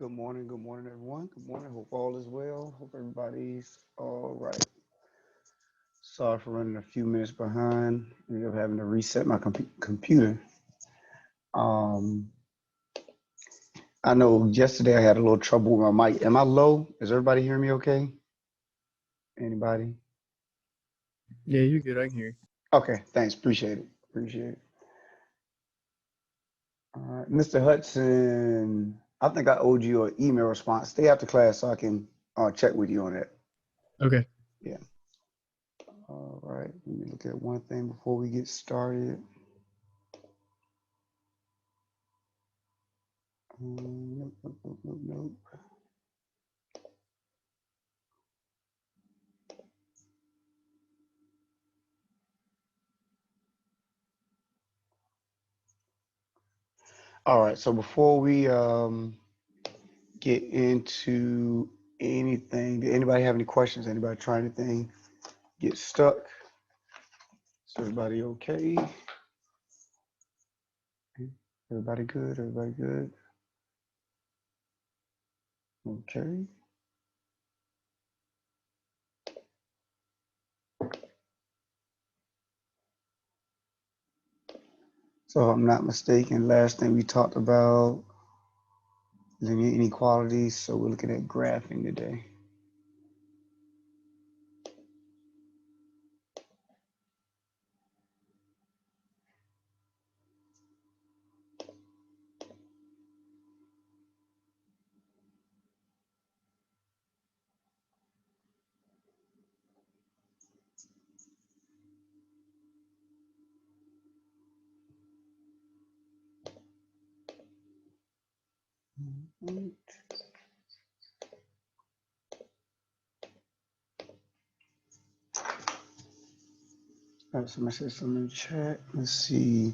Good morning, everyone. Good morning. Hope all is well. Hope everybody's all right. Sorry for running a few minutes behind. Ended up having to reset my computer. Um, I know yesterday I had a little trouble with my mic. Am I low? Is everybody hearing me okay? Anybody? Yeah, you're good. I can hear you. Okay, thanks. Appreciate it. Appreciate it. All right, Mr. Hudson, I think I owed you an email response. Stay after class so I can check with you on that. Okay. Yeah. All right. Let me look at one thing before we get started. Nope, nope, nope, nope, nope. All right. So before we get into anything, did anybody have any questions? Anybody try anything? Get stuck? Is everybody okay? Everybody good? Everybody good? Okay. So if I'm not mistaken, last thing we talked about linear inequalities. So we're looking at graphing today. All right, somebody said something in the chat. Let's see.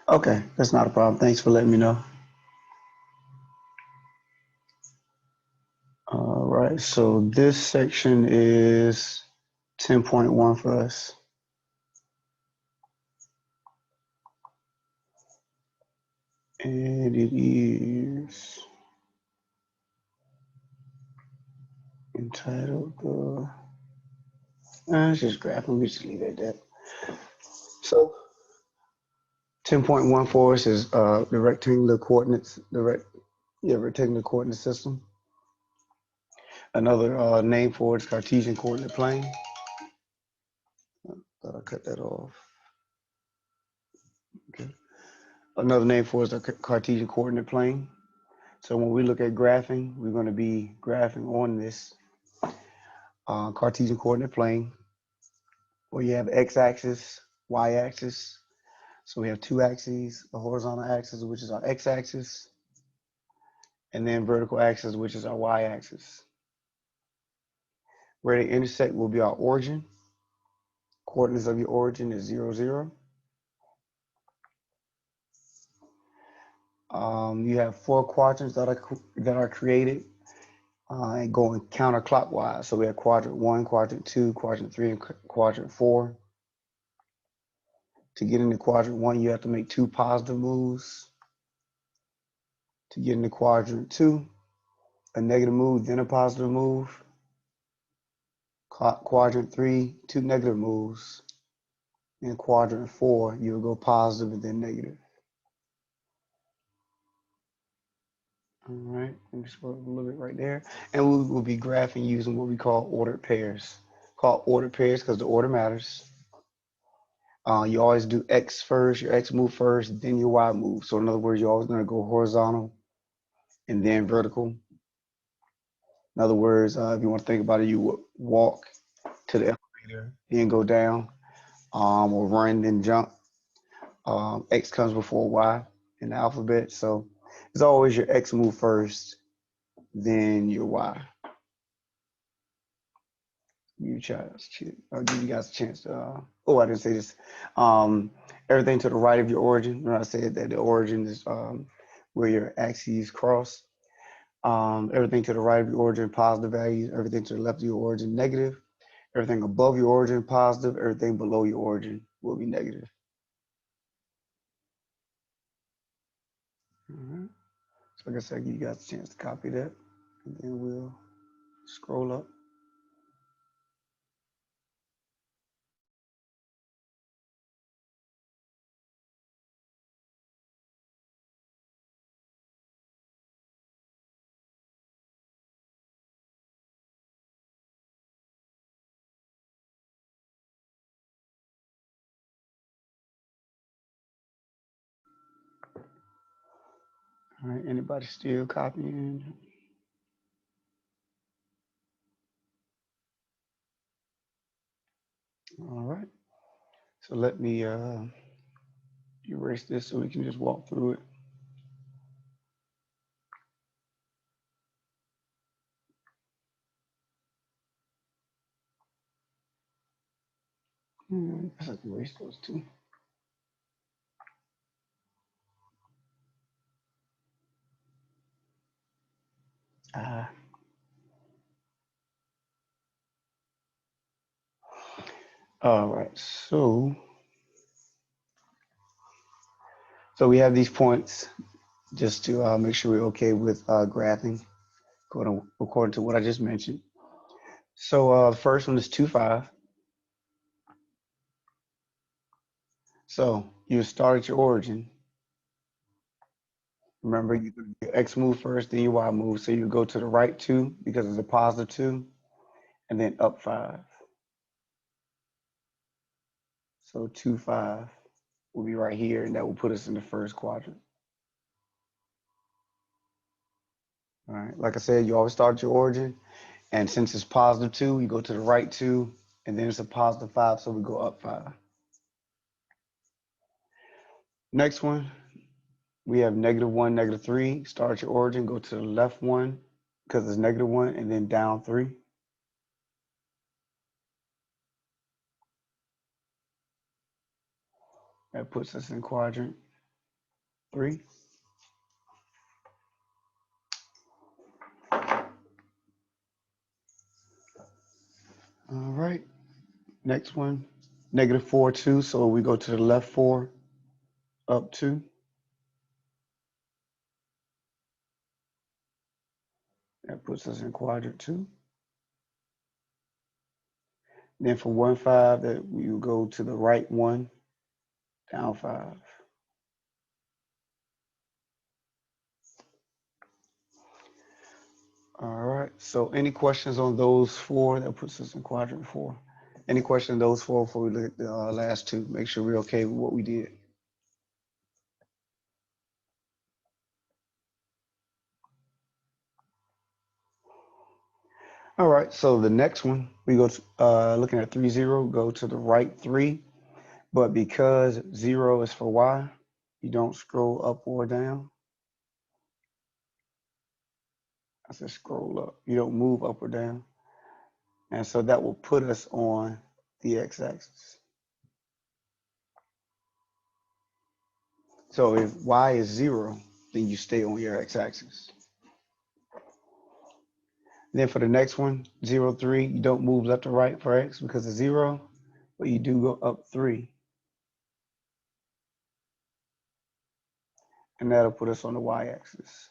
Okay, that's not a problem. Thanks for letting me know. All right, so this section is 10.1 for us. And it is entitled it's just graphing. We just leave it at that. So 10.1 for us is the rectangular coordinates, rectangular coordinate system. Another name for it is Cartesian coordinate plane. Thought I cut that off. Okay. Another name for it is the Cartesian coordinate plane. So when we look at graphing, we're going to be graphing on this Cartesian coordinate plane where you have x-axis, y-axis. So we have two axes, the horizontal axis, which is our x-axis, and then vertical axis, which is our y-axis. Where they intersect will be our origin. Coordinates of your origin is 0, 0. You have four quadrants that are created and going counterclockwise. So we have quadrant 1, quadrant 2, quadrant 3, and quadrant 4. To get into quadrant 1, you have to make two positive moves. To get into quadrant 2, a negative move, then a positive move. Quadrant 3, two negative moves. In quadrant 4, you'll go positive and then negative. All right, let me scroll a little bit right there. And we will be graphing using what we call ordered pairs. Called ordered pairs because the order matters. You always do X first, your X move first, then your Y move. So in other words, you're always going to go horizontal and then vertical. In other words, if you want to think about it, you would walk to the elevator, then go down, or run, then jump. X comes before Y in the alphabet. So it's always your X move first, then your Y. I'll give you guys a chance to. I didn't say this. Everything to the right of your origin. When I said that the origin is where your axes cross. Everything to the right of your origin, positive values. Everything to the left of your origin, negative. Everything above your origin, positive. Everything below your origin will be negative. All right. So like I said, give you guys a chance to copy that, and then we'll scroll up. All right. Anybody still copying? All right. So let me erase this so we can just walk through it. I have to erase those two. Uh, all right. So we have these points just to make sure we're okay with graphing according to what I just mentioned. So the first one is 2, 5. So you start at your origin. Remember, you do your X move first, then your Y move. So you go to the right 2 because it's a positive 2, and then up 5. So 2, 5 will be right here, and that will put us in the first quadrant. All right. Like I said, you always start at your origin. And since it's positive 2, you go to the right 2, and then it's a positive 5, so we go up 5. Next one, we have -1, -3. Start at your origin, go to the left 1 because it's -1, and then down 3. That puts us in quadrant 3. All right. Next one, -4, 2. So we go to the left 4, up 2. That puts us in quadrant 2. Then for 1, 5, that we will go to the right 1, down 5. All right. So any questions on those 4? That puts us in quadrant 4. Any questions on those 4 before we look at the last 2? Make sure we're okay with what we did. All right. So the next one, we go to looking at 3, 0, go to the right 3. But because 0 is for Y, you don't scroll up or down. I said scroll up. You don't move up or down. And so that will put us on the x-axis. So if Y is 0, then you stay on your x-axis. Then for the next one, 0, 3, you don't move left or right for x because of 0, but you do go up 3. And that'll put us on the y-axis.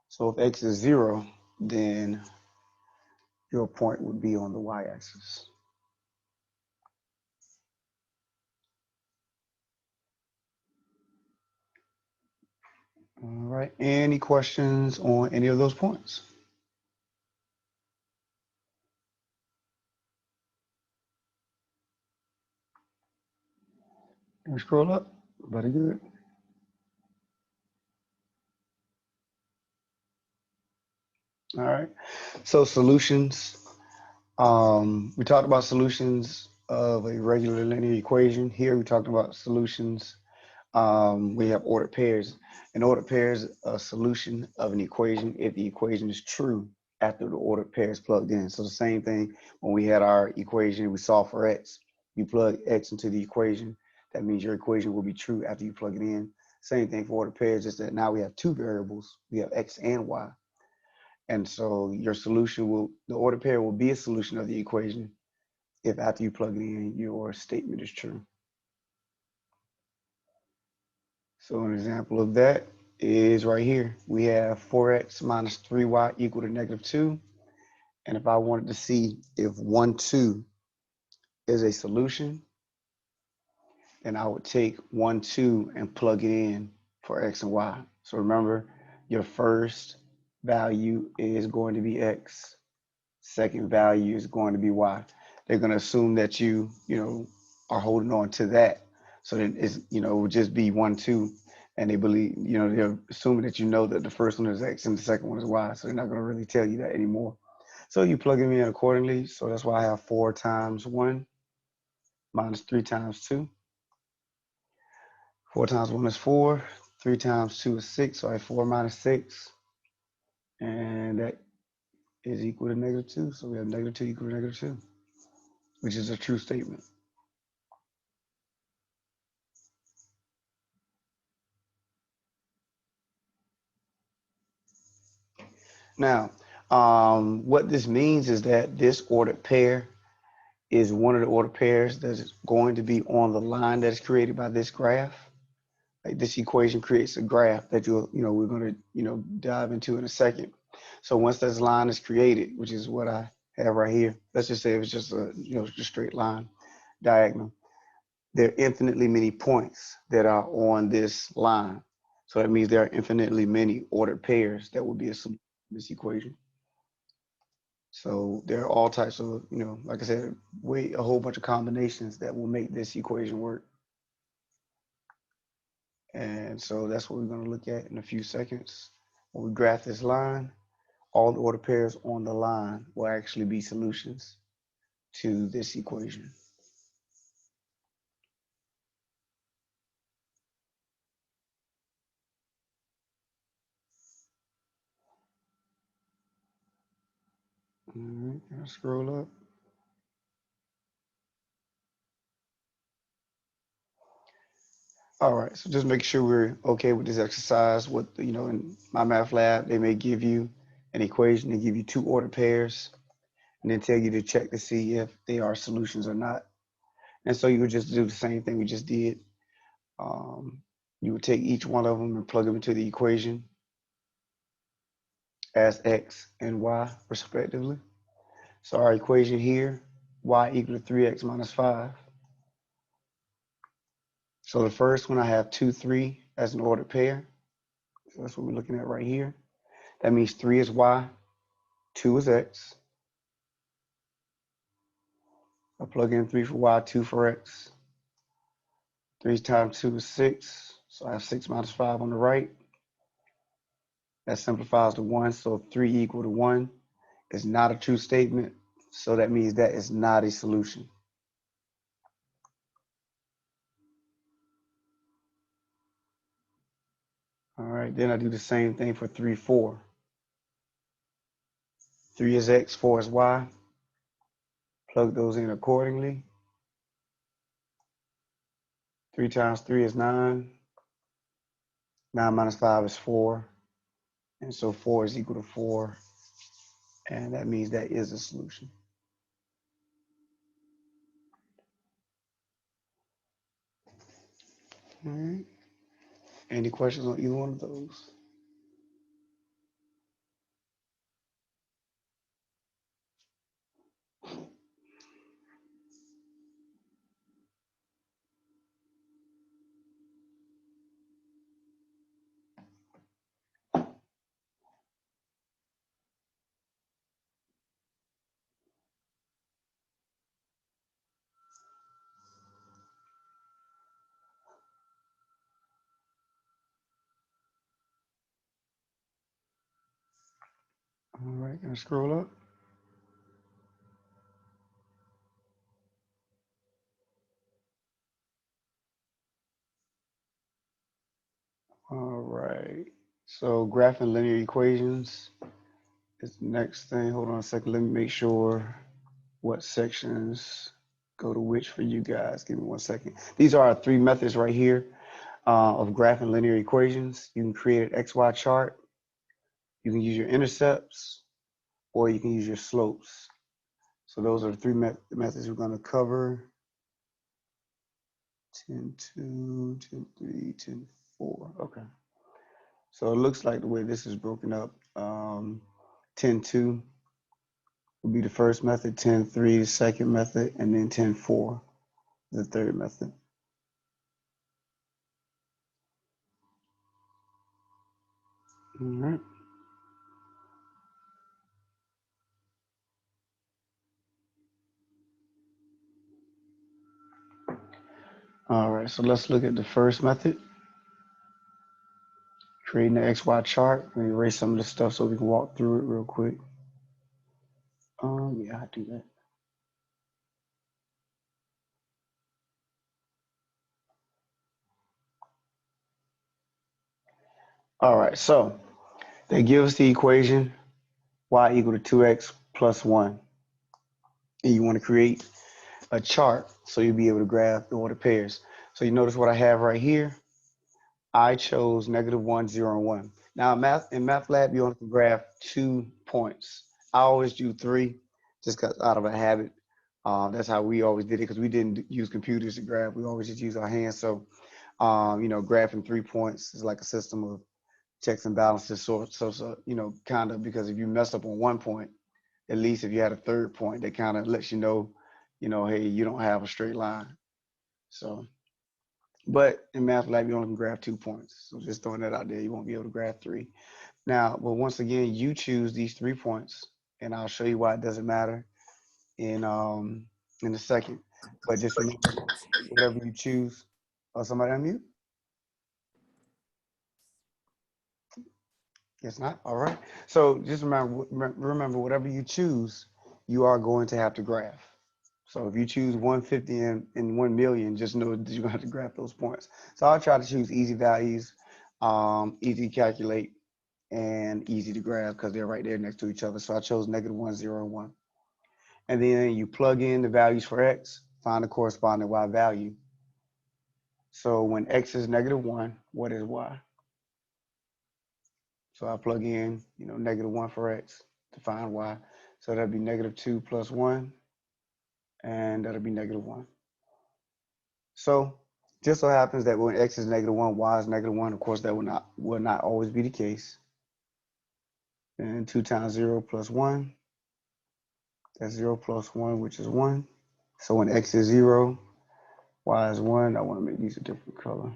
So if x is 0, then your point would be on the y-axis. All right. Any questions on any of those points? Can we scroll up? Very good. All right. So solutions. We talked about solutions of a regular linear equation. Here we talked about solutions. We have ordered pairs. An ordered pair is a solution of an equation if the equation is true after the ordered pair is plugged in. So the same thing when we had our equation, we solved for x. You plug x into the equation. That means your equation will be true after you plug it in. Same thing for ordered pairs, just that now we have two variables. We have x and y. And so your solution will, the ordered pair will be a solution of the equation if after you plug it in, your statement is true. So an example of that is right here. We have 4x minus 3y equal to -2. And if I wanted to see if 1, 2 is a solution, then I would take 1, 2 and plug it in for x and y. So remember, your first value is going to be x. Second value is going to be y. They're going to assume that you are holding on to that. So then it's, it would just be 1, 2. And they believe, they're assuming that that the first one is x and the second one is y. So they're not going to really tell you that anymore. So you plug them in accordingly. So that's why I have 4 times 1 minus 3 times 2. 4 times 1 is 4. 3 times 2 is 6. So I have 4 minus 6. And that is equal to -2. So we have -2 equal to -2, which is a true statement. Now, what this means is that this ordered pair is one of the ordered pairs that's going to be on the line that is created by this graph. Like this equation creates a graph that we're going to, dive into in a second. So once this line is created, which is what I have right here, let's just say it's just a, just straight line diagonal. There are infinitely many points that are on this line. So that means there are infinitely many ordered pairs that will be a solution to this equation. So there are all types of, like I said, a whole bunch of combinations that will make this equation work. And so that's what we're going to look at in a few seconds. When we graph this line, all the ordered pairs on the line will actually be solutions to this equation. All right, I'll scroll up. All right, so just make sure we're okay with this exercise. What, in my math lab, they may give you an equation, they give you two ordered pairs, and then tell you to check to see if they are solutions or not. And so you would just do the same thing we just did. You would take each one of them and plug them into the equation as x and y respectively. So our equation here, y equal to 3x minus 5. So the first one I have 2, 3 as an ordered pair. So that's what we're looking at right here. That means 3 is y, 2 is x. I plug in 3 for y, 2 for x. 3 times 2 is 6. So I have 6 minus 5 on the right. That simplifies to 1. So 3 equal to 1 is not a true statement. So that means that is not a solution. All right, then I do the same thing for 3, 4. 3 is x, 4 is y. Plug those in accordingly. 3 times 3 is 9. 9 minus 5 is 4. And so 4 is equal to 4. And that means that is a solution. All right. Any questions on either one of those? All right, gonna scroll up. All right. So graphing linear equations is the next thing. Hold on a second. Let me make sure what sections go to which for you guys. Give me 1 second. These are our 3 methods right here. of graphing linear equations. You can create an XY chart. You can use your intercepts, or you can use your slopes. So those are the three methods we're going to cover. 10-2, 10-3, 10-4. Okay. So it looks like the way this is broken up, 10-2 would be the first method, 10-3 the second method, and then 10-4 the third method. All right. All right, so let's look at the first method, creating the XY chart. Let me erase some of this stuff so we can walk through it real quick. Yeah, I do that. All right, so they give us the equation y equal to 2x plus 1. And you want to create a chart so you'll be able to graph the order pairs. So you notice what I have right here. I chose -1, 0, and 1. Now in math lab, you only can graph 2 points. I always do 3, just cause out of a habit. That's how we always did it because we didn't use computers to graph. We always just use our hands. So, graphing 3 points is like a system of checks and balances. So kind of, because if you mess up on 1 point, at least if you had a third point, that kind of lets you know, hey, you don't have a straight line. So. But in math lab, you only can graph 2 points. So just throwing that out there, you won't be able to graph 3. Now, but once again, you choose these 3 points, and I'll show you why it doesn't matter in a second. But just remember, whatever you choose. Oh, somebody unmute? Guess not. All right. So just remember, whatever you choose, you are going to have to graph. So if you choose 150 and 1 million, just know that you're going to have to graph those points. So I'll try to choose easy values, easy to calculate, and easy to graph because they're right there next to each other. So I chose -1, 0, and 1. And then you plug in the values for x, find the corresponding y value. So when x is -1, what is y? So I plug in, -1 for x to find y. So that'd be -2 plus 1, and that'll be -1. So just so happens that when x is -1, y is -1. Of course, that will not always be the case. And 2 times 0 plus 1, that's 0 plus 1, which is 1. So when x is 0, y is 1. I want to make these a different color.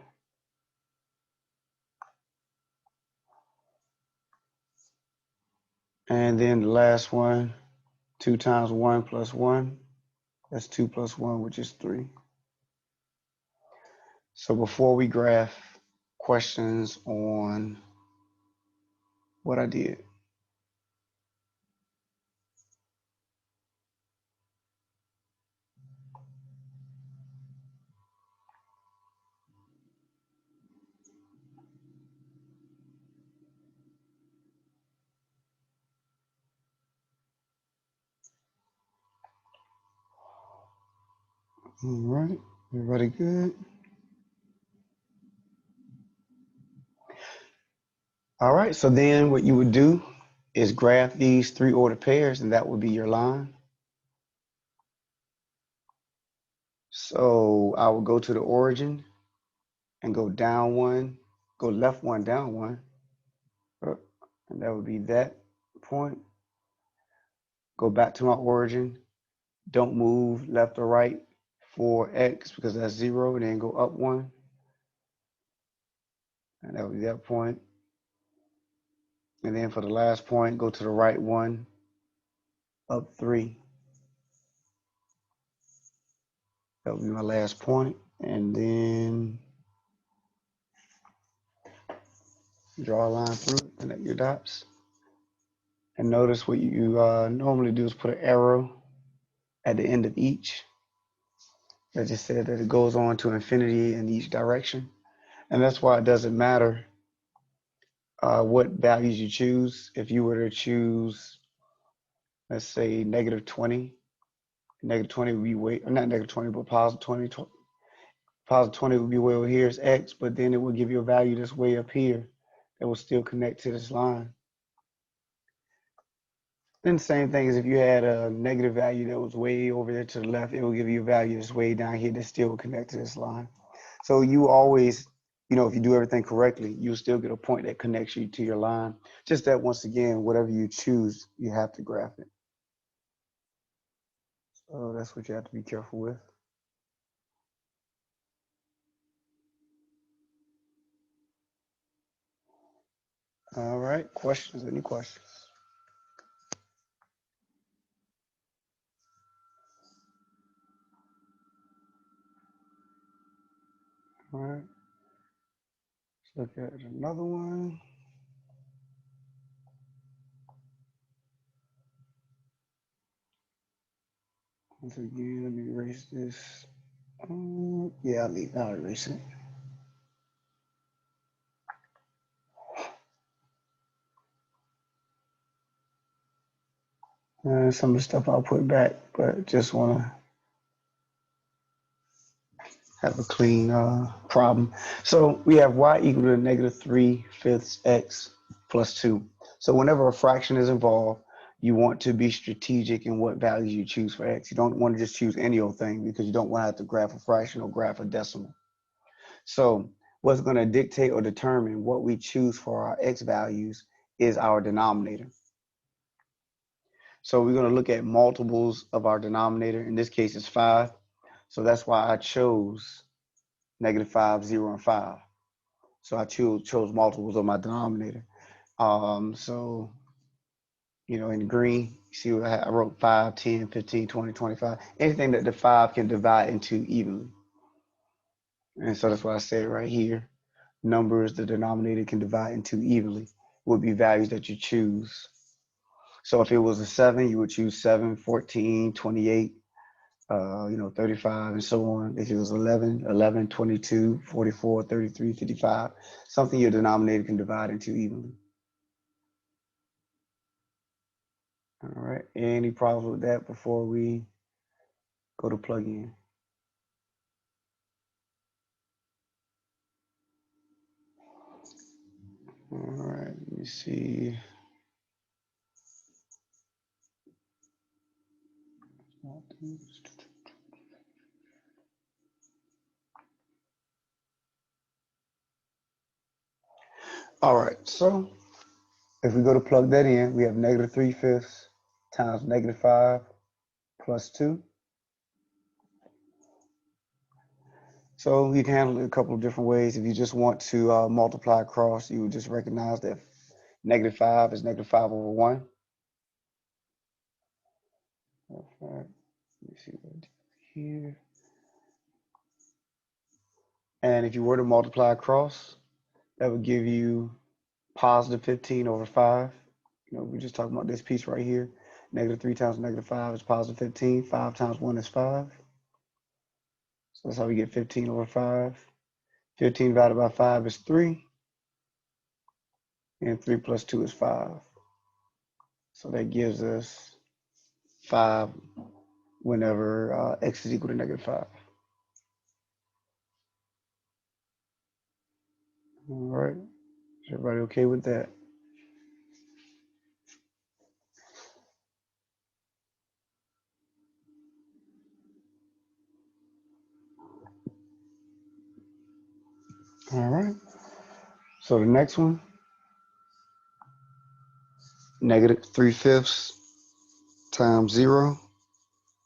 And then the last one, 2 times 1 plus 1, that's 2 plus 1, which is 3. So before we graph, questions on what I did. All right, everybody good? All right, so then what you would do is graph these 3 ordered pairs, and that would be your line. So I would go to the origin and go down 1, go left 1, down 1, and that would be that point. Go back to my origin, don't move left or right for x because that's 0, and then go up 1, and that would be that point. And then for the last point, go to the right 1, up 3. That would be my last point. And then draw a line through it, connect your dots. And notice what you normally do is put an arrow at the end of each. I just said that it goes on to infinity in each direction. And that's why it doesn't matter what values you choose. If you were to choose, let's say, -20, -20 would be not -20, but +20. Positive 20 would be way over here is x, but then it will give you a value that's way up here that will still connect to this line. Then the same thing as if you had a negative value that was way over there to the left, it will give you a value that's way down here that still will connect to this line. So you always, if you do everything correctly, you'll still get a point that connects you to your line. Just that once again, whatever you choose, you have to graph it. So that's what you have to be careful with. All right, questions? Any questions? All right, let's look at another one. Once again, let me erase this. Yeah, I'll erase it. Some of the stuff I'll put back, but just want to have a clean problem. So we have y equal to negative 3/5 x plus 2. So whenever a fraction is involved, you want to be strategic in what values you choose for x. You don't want to just choose any old thing because you don't want to have to graph a fraction or graph a decimal. So what's going to dictate or determine what we choose for our x values is our denominator. So we're going to look at multiples of our denominator. In this case, it's 5. So that's why I chose -5, 0, and 5. So I chose multiples of my denominator. So, in green, you see what I wrote 5, 10, 15, 20, 25. Anything that the 5 can divide into evenly. And so that's why I said right here, numbers the denominator can divide into evenly would be values that you choose. So if it was a 7, you would choose 7, 14, 28, 35 and so on. If it was 11, 11, 22, 44, 33, 55, something your denominator can divide into evenly. All right, any problems with that before we go to plug in? All right, let me see. All right, so if we go to plug that in, we have -3/5 times -5 plus 2. So you can handle it a couple of different ways. If you just want to multiply across, you would just recognize that -5 is -5/1. Let me see what here. And if you were to multiply across, that would give you positive 15/5. We're just talking about this piece right here. -3 times -5 is positive 15. 5 times 1 is 5. So that's how we get 15/5. 15 divided by 5 is 3. And 3 plus 2 is 5. So that gives us 5 whenever x is equal to -5. All right. Is everybody okay with that? All right. So the next one, -3/5 times 0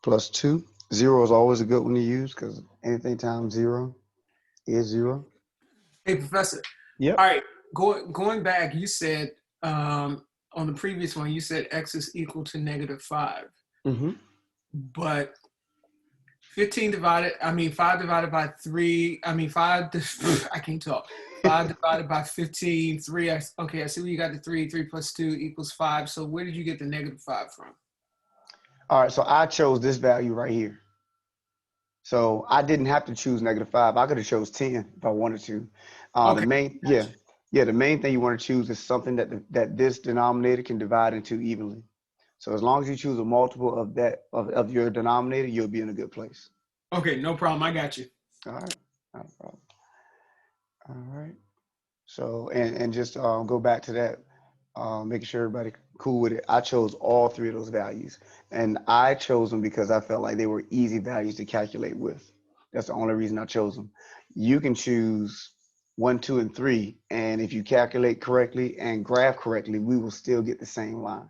plus 2. 0 is always a good one to use because anything times 0 is 0. Hey, Professor. Yep. All right, going back, you said on the previous one, you said x is equal to -5. Mm-hmm. But 5 divided by 3, 5, I can't talk. 5 divided by 15, 3, okay, I see where you got the 3, 3 plus 2 equals 5. So where did you get the -5 from? All right, so I chose this value right here. So I didn't have to choose -5. I could have chose 10 if I wanted to. Okay. The main thing you want to choose is something that this denominator can divide into evenly. So as long as you choose a multiple of that of your denominator, you'll be in a good place. Okay, no problem. I got you. All right. All right. So, and just go back to that, making sure everybody cool with it. I chose all three of those values, and I chose them because I felt like they were easy values to calculate with. That's the only reason I chose them. You can choose one, two, and three, and if you calculate correctly and graph correctly, we will still get the same line.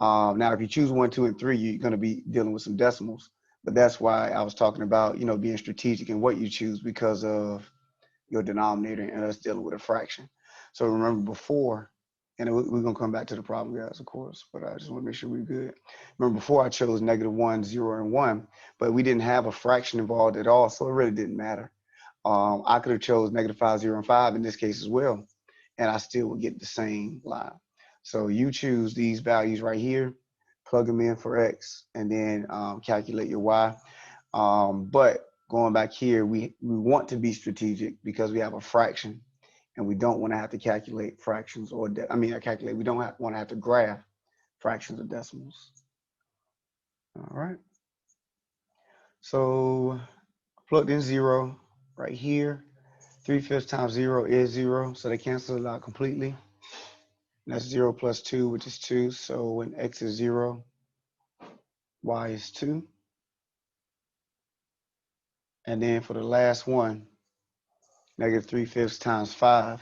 Now, if you choose one, two, and three, you're going to be dealing with some decimals. But that's why I was talking about, being strategic in what you choose because of your denominator and us dealing with a fraction. So remember before, and we're gonna come back to the problem, guys, of course, but I just want to make sure we're good. Remember before I chose -1, 0, and 1, but we didn't have a fraction involved at all, so it really didn't matter. I could have chose -5, 0, and 5 in this case as well, and I still would get the same line. So you choose these values right here, plug them in for x, and then calculate your y. But going back here, we want to be strategic because we have a fraction and we don't want to have to calculate fractions or, we don't want to have to graph fractions or decimals. All right. So plugged in 0 right here. 3/5 times 0 is 0. So they cancel it out completely. And that's 0 plus 2, which is 2. So when x is 0, y is 2. And then for the last one, -3/5 times 5.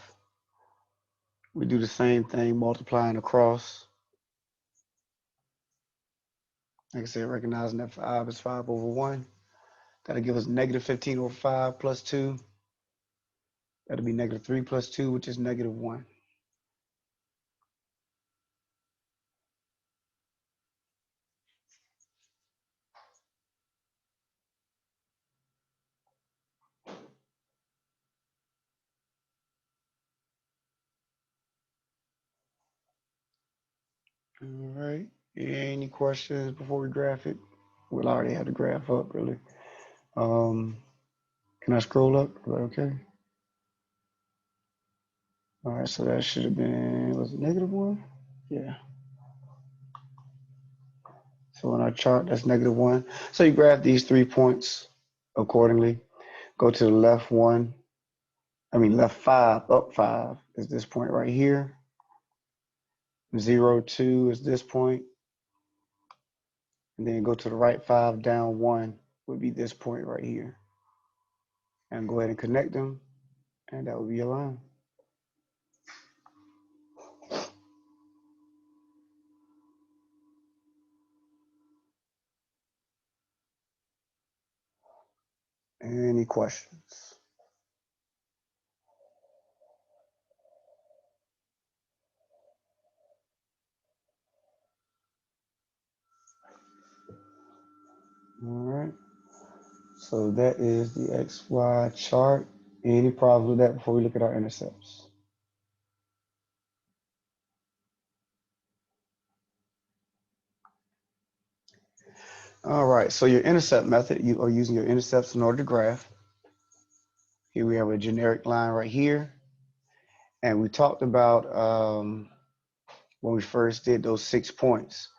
We do the same thing, multiplying across. Like I said, recognizing that 5 is 5 over 1. That'll give us -15 over 5 plus 2. That'll be -3 plus 2, which is -1. All right. Any questions before we graph it? We'll already have the graph up, really. Um, can I scroll up? Is that okay? All right, so that should have been, was it -1? Yeah. So on our chart, that's -1. So you graph these 3 points accordingly. Go to the left 5, up 5 is this point right here. 0, 2 is this point. And then go to the right 5, down 1 would be this point right here. And go ahead and connect them, and that would be your line. Any questions? All right. So that is the XY chart. Any problems with that before we look at our intercepts? All right, so your intercept method, you are using your intercepts in order to graph. Here we have a generic line right here. And we talked about when we first did those 6 points,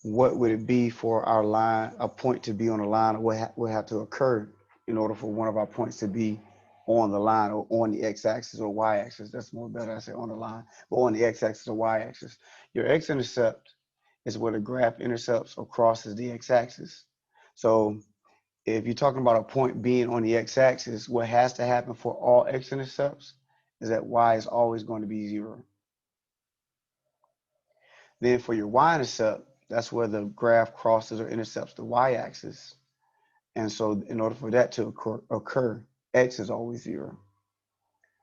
what would it be for our line, a point to be on a line, or what would have to occur in order for one of our points to be on the line or on the x-axis or y-axis. That's more better, I say on the line, but on the x-axis or y-axis. Your x-intercept is where the graph intercepts or crosses the x-axis. So if you're talking about a point being on the x-axis, what has to happen for all x-intercepts is that y is always going to be 0. Then for your y-intercept, that's where the graph crosses or intercepts the y-axis. And so in order for that to occur, x is always 0.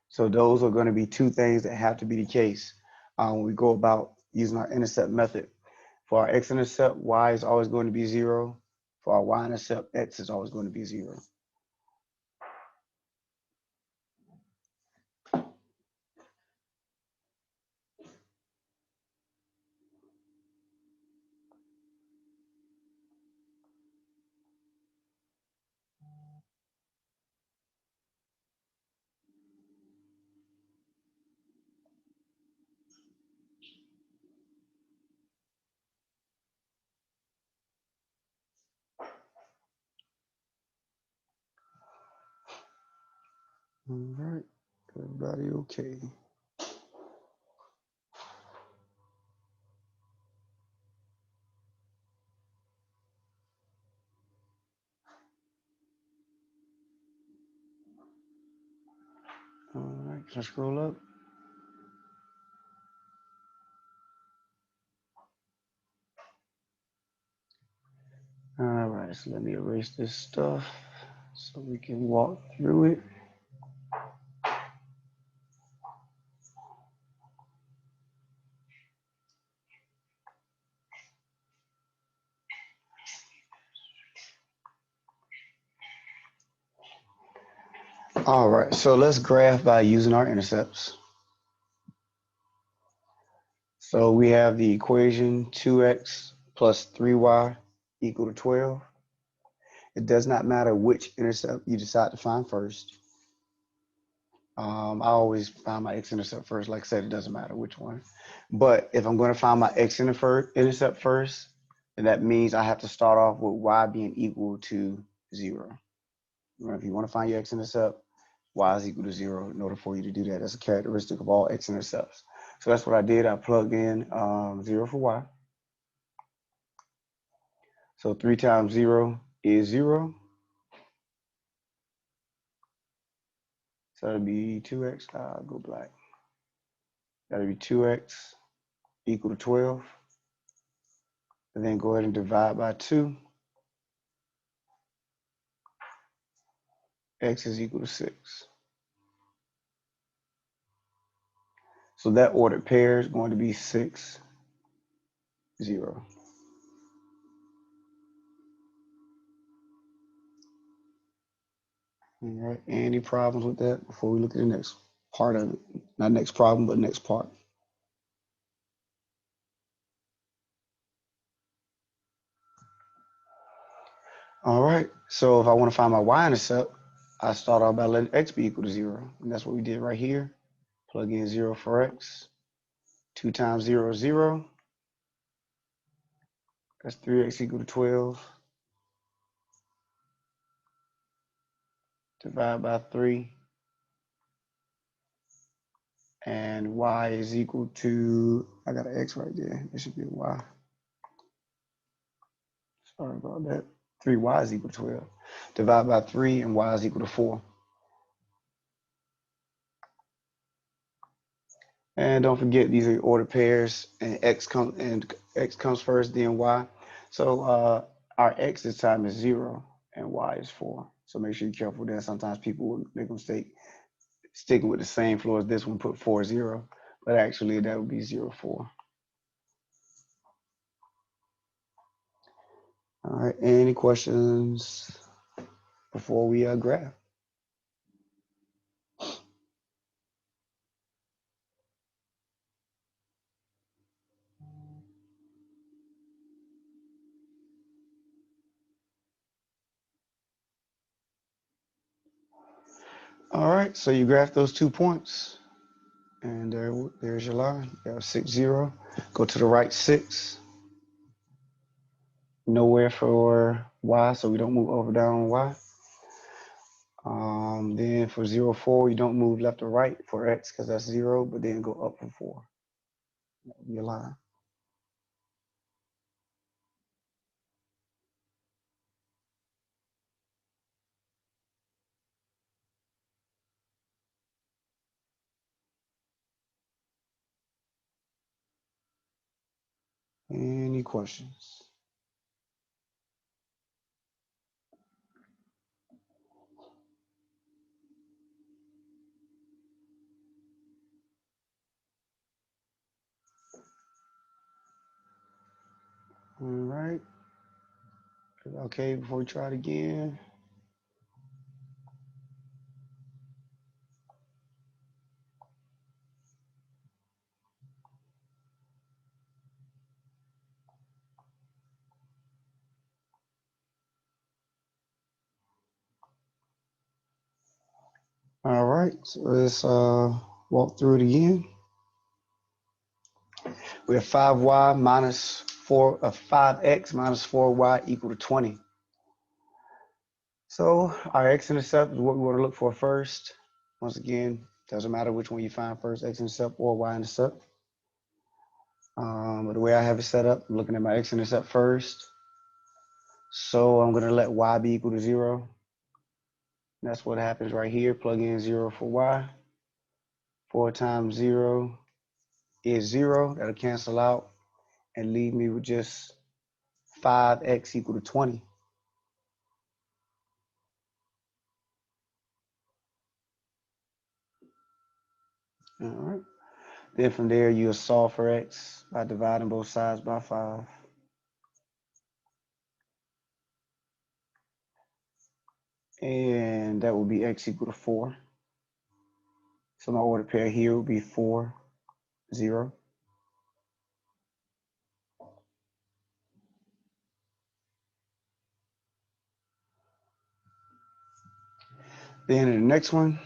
So those are going to be two things that have to be the case when we go about using our intercept method. For our x-intercept, y is always going to be 0. For our y-intercept, x is always going to be 0. All right, everybody okay? All right, can I scroll up? All right, so let me erase this stuff so we can walk through it. All right, so let's graph by using our intercepts. So we have the equation 2x plus 3y equal to 12. It does not matter which intercept you decide to find first. I always find my x-intercept first. Like I said, it doesn't matter which one. But if I'm going to find my x-intercept first, then that means I have to start off with y being equal to 0. If you want to find your x-intercept, y is equal to 0 in order for you to do that. That's a characteristic of all x-intercepts. So that's what I did. I plugged in 0 for y. So 3 times 0 is 0. So that'll be 2x. I'll go black. That'll be 2x equal to 12. And then go ahead and divide by 2. X is equal to 6. So that ordered pair is going to be 6, 0. All right. Any problems with that before we look at the next part of it? Not next problem, but next part. All right. So if I want to find my y-intercept, I start off by letting x be equal to 0. And that's what we did right here. Plug in 0 for x. 2 times 0 is 0. That's 3x equal to 12. Divide by 3. And y is equal to, I got an x right there. It should be a y. Sorry about that. 3y is equal to 12. Divide by 3 and y is equal to 4. And don't forget these are ordered pairs and x comes first, then y. So our x this time is 0 and y is 4. So make sure you're careful with that. Sometimes people will make a mistake sticking with the same floor as this one, put 4, 0. But actually that would be 0, 4. All right, any questions before we graph? All right, so you graph those 2 points. And there's your line. You have 6, 0. Go to the right 6. Nowhere for y, so we don't move over down on y. Then for 0, 4, you don't move left or right for x because that's 0, but then go up for 4. That would be your line. Any questions? All right. Okay, before we try it again. All right, so let's walk through it again. We have 5y minus 4, 5x minus 4y equal to 20. So our x-intercept is what we want to look for first. Once again, doesn't matter which one you find first, x-intercept or y-intercept. But the way I have it set up, I'm looking at my x-intercept first. So I'm going to let y be equal to 0. That's what happens right here. Plug in 0 for y. 4 times 0 is 0. That'll cancel out and leave me with just 5x equal to 20. All right. Then from there, you'll solve for x by dividing both sides by 5. And that will be x equal to 4. So my ordered pair here will be 4, 0. Then in the next one,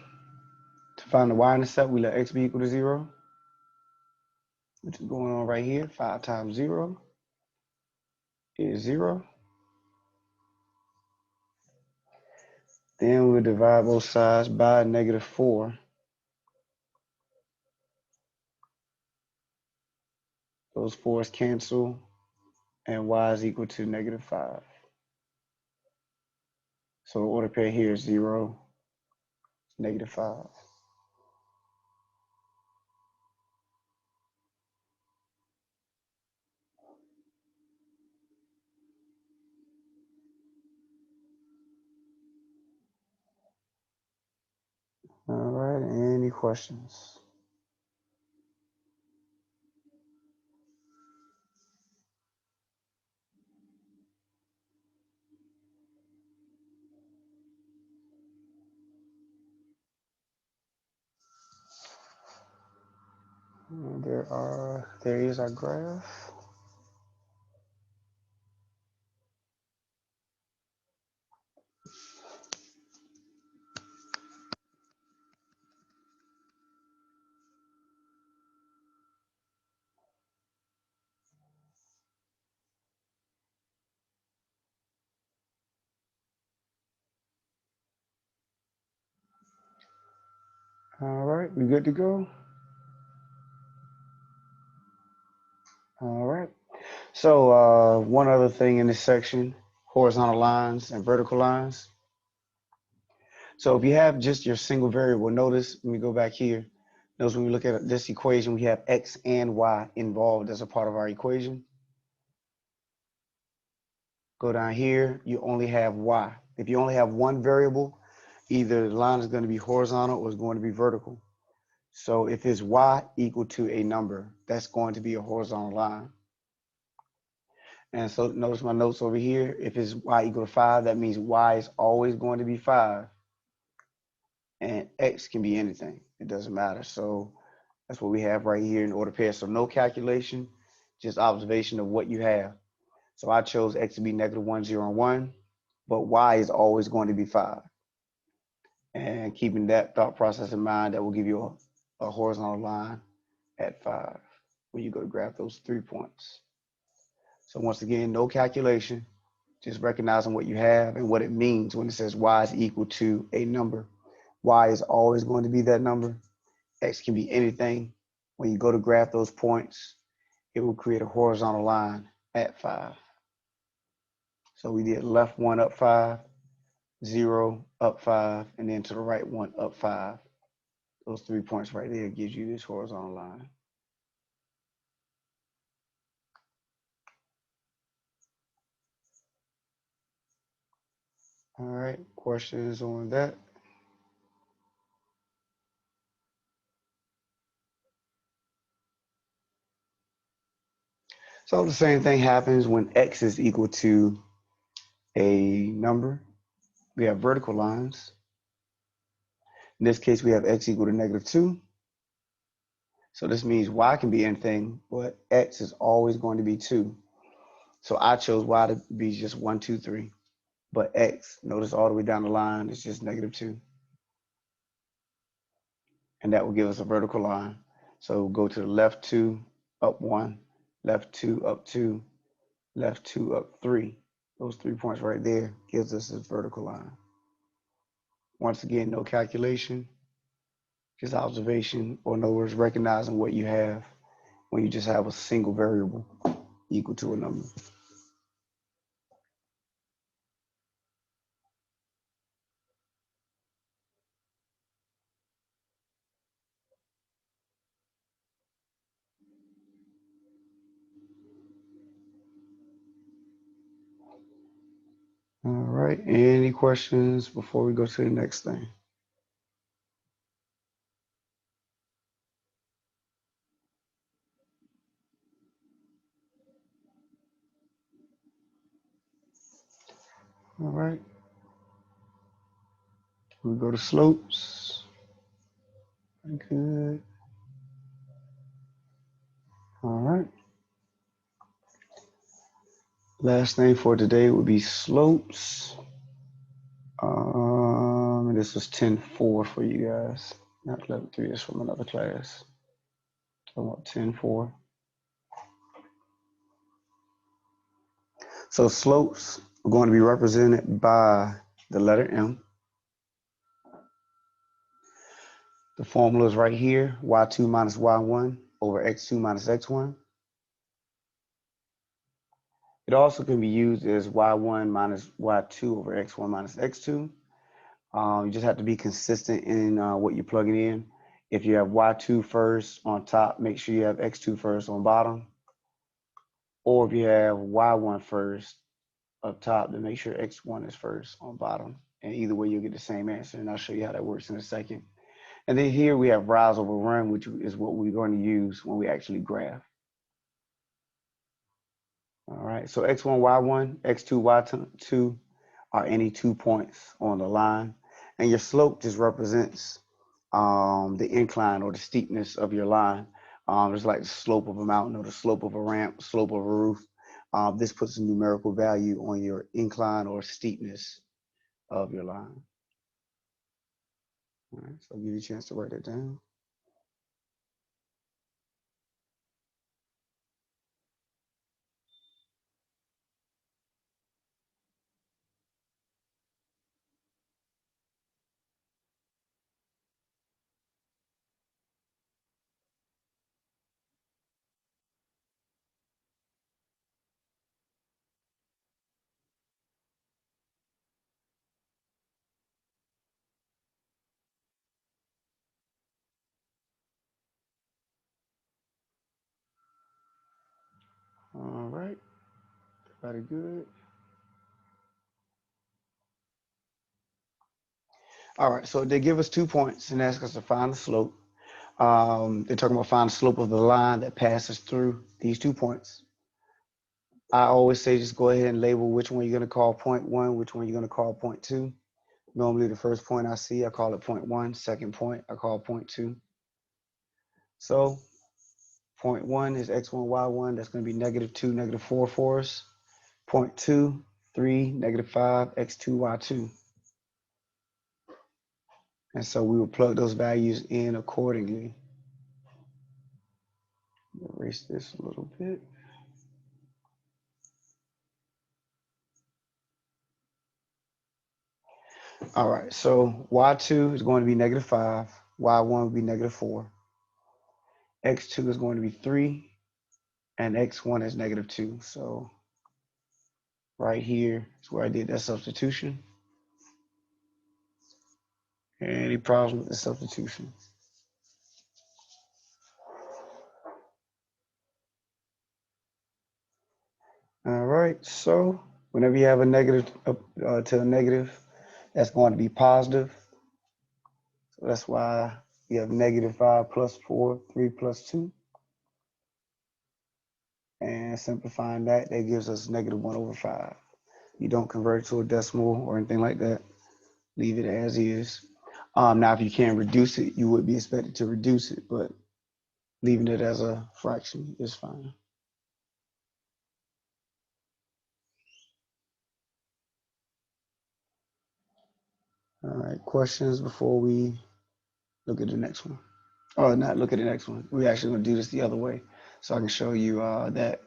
to find the y-intercept, we let x be equal to 0, which is going on right here. 5 times 0 is 0. Then we'll divide both sides by negative 4. Those 4's cancel, and y is equal to negative 5. So the ordered pair here is 0, negative 5. All right, any questions? There is our graph. All right, we good to go? All right. So one other thing in this section, horizontal lines and vertical lines. So if you have just your single variable, notice, let me go back here. Notice when we look at this equation, we have x and y involved as a part of our equation. Go down here, you only have y. If you only have one variable, either the line is going to be horizontal or it's going to be vertical. So if it's y equal to a number, that's going to be a horizontal line. And so notice my notes over here. If it's y equal to 5, that means y is always going to be 5. And x can be anything. It doesn't matter. So that's what we have right here in order pair. So no calculation, just observation of what you have. So I chose x to be negative 1, 0, and 1, but y is always going to be 5. And keeping that thought process in mind, that will give you a horizontal line at 5 when you go to graph those 3 points. So once again, no calculation, just recognizing what you have and what it means when it says y is equal to a number. Y is always going to be that number. X can be anything. When you go to graph those points, it will create a horizontal line at 5. So we did left 1 up 5, 0 up 5, and then to the right 1 up 5. Those 3 points right there gives you this horizontal line. All right, questions on that? So the same thing happens when x is equal to a number. We have vertical lines. In this case, we have x equal to negative 2. So this means y can be anything, but x is always going to be 2. So I chose y to be just 1, 2, 3. But x, notice all the way down the line, it's just negative 2. And that will give us a vertical line. So go to the left 2, up 1, left 2, up 2, left 2, up 3. Those 3 points right there gives us this vertical line. Once again, no calculation, Just observation, or in other words, recognizing what you have when you just have a single variable equal to a number. All right, any questions before we go to the next thing? All right, we go to slopes. Good. All right. Last thing for today would be slopes. This was 10-4 for you guys, not 11-3. It's from another class. Talking about 10-4. So slopes are going to be represented by the letter M. The formula is right here, y2 minus y1 over x2 minus x1. It also can be used as y1 minus y2 over x1 minus x2. You just have to be consistent in what you're plugging in. If you have y2 first on top, make sure you have x2 first on bottom. Or if you have y1 first up top, then make sure x1 is first on bottom. And either way, you'll get the same answer. And I'll show you how that works in a second. And then here we have rise over run, which is what we're going to use when we actually graph. All right, so x1, y1, x2, y2 are any 2 points on the line. And your slope just represents the incline or the steepness of your line. It's like the slope of a mountain or the slope of a ramp, slope of a roof. This puts a numerical value on your incline or steepness of your line. All right, so I'll give you a chance to write it down. All right, very good. All right, so they give us 2 points and ask us to find the slope. They're talking about find the slope of the line that passes through these 2 points. I always say just go ahead and label which one you're going to call point 1, which one you're going to call point 2. Normally the first point I see, I call it point 1. Second point, I call point 2. So point 1 is x1, y1. That's going to be -2, -4 for us. Point 2, 3, -5, x2, y2. And so we will plug those values in accordingly. Erase this a little bit. All right, so y2 is going to be -5, y1 will be -4, x2 is going to be 3, and x1 is -2. So right here is where I did that substitution. Any problems with the substitution? All right, so whenever you have a negative to a negative, that's going to be positive. So that's why you have -5 plus 4, 3 plus 2. And simplifying that, that gives us -1/5. You don't convert it to a decimal or anything like that. Leave it as is. Now, if you can reduce it, you would be expected to reduce it, but leaving it as a fraction is fine. All right, questions before we look at the next one? Oh, not look at the next one. We're actually going to do this the other way. So I can show you that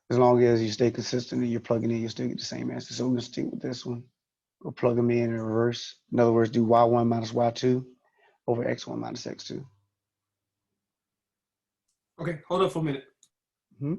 as long as you stay consistent and you're plugging in, you'll still get the same answer. So we're going to stick with this one. We'll plug them in reverse. In other words, do y1 minus y2 over x1 minus x2. Okay, hold up for a minute. Hmm?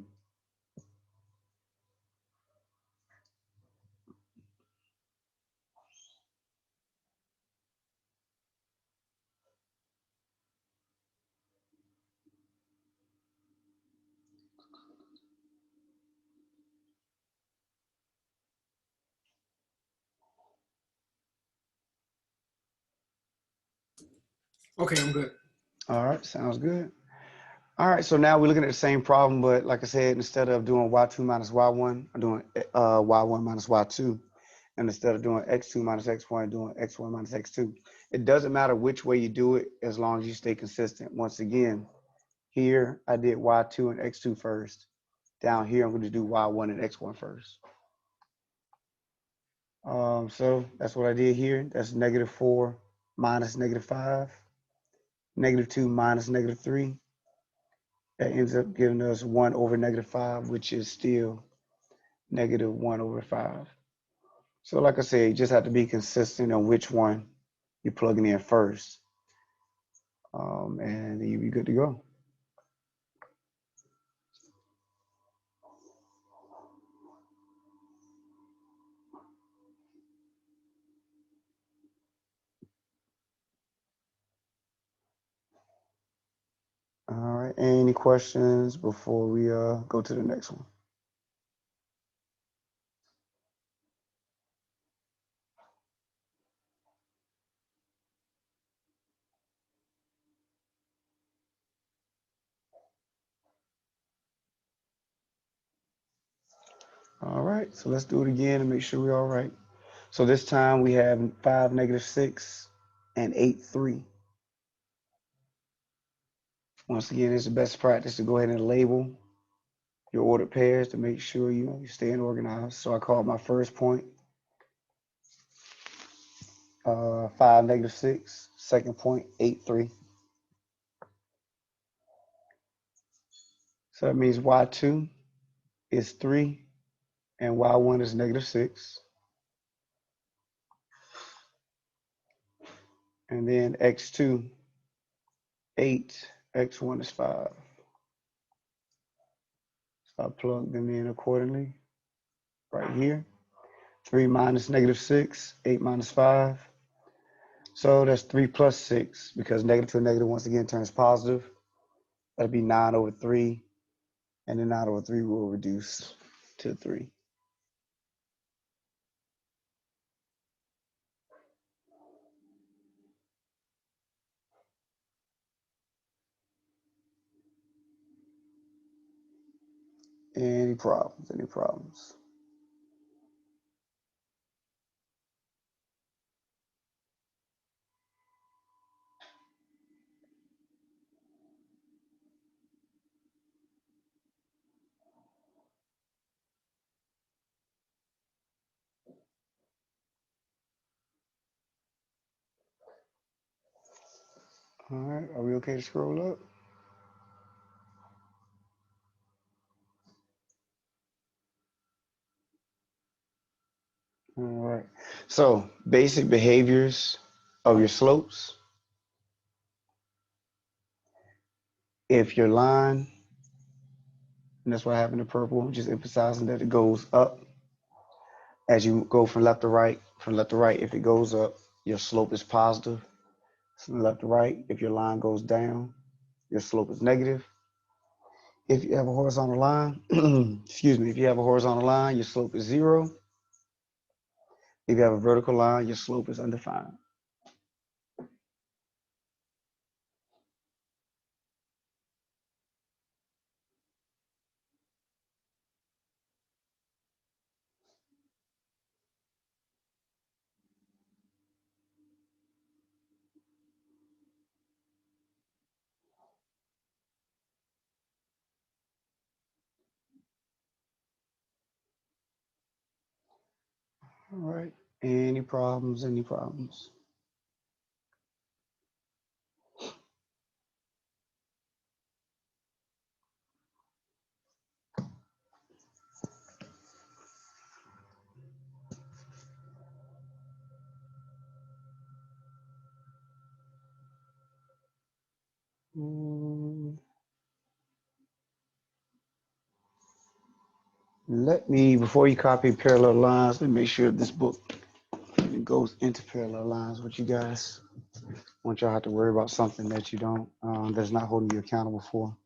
Okay, I'm good. All right, sounds good. All right, so now we're looking at the same problem, but like I said, instead of doing y2 minus y1, I'm doing y1 minus y2. And instead of doing x2 minus x1, I'm doing x1 minus x2. It doesn't matter which way you do it as long as you stay consistent. Once again, here I did y2 and x2 first. Down here, I'm going to do y1 and x1 first. So that's what I did here. That's -4 minus -5, -2 minus -3. That ends up giving us 1 over -5, which is still -1 over 5. So like I said, you just have to be consistent on which one you're plugging in first. And you'll be good to go. All right, any questions before we go to the next one? All right, so let's do it again and make sure we're all right. So this time we have 5, -6, and 8, 3. Once again, it's the best practice to go ahead and label your ordered pairs to make sure you're staying organized. So I called my first point 5, -6, second point 8, 3. So that means y2 is 3 and y1 is -6. And then x2, 8, x1 is 5. So I plug them in accordingly right here. 3 minus -6, 8 minus 5. So that's 3 plus 6 because negative to a negative once again turns positive. That'll be 9 over 3. And then 9 over 3 will reduce to 3. Any problems? Any problems? All right, are we okay to scroll up? All right. So basic behaviors of your slopes. If your line, and that's what happened in purple, just emphasizing that it goes up as you go from left to right. From left to right, if it goes up, your slope is positive. From left to right, if your line goes down, your slope is negative. If you have a horizontal line, excuse me, if you have a horizontal line, your slope is 0. If you have a vertical line, your slope is undefined. All right. Any problems? Any problems? Let me, before you copy parallel lines, let me make sure this book goes into parallel lines with you guys. I want y'all have to worry about something that you don't, that's not holding you accountable for.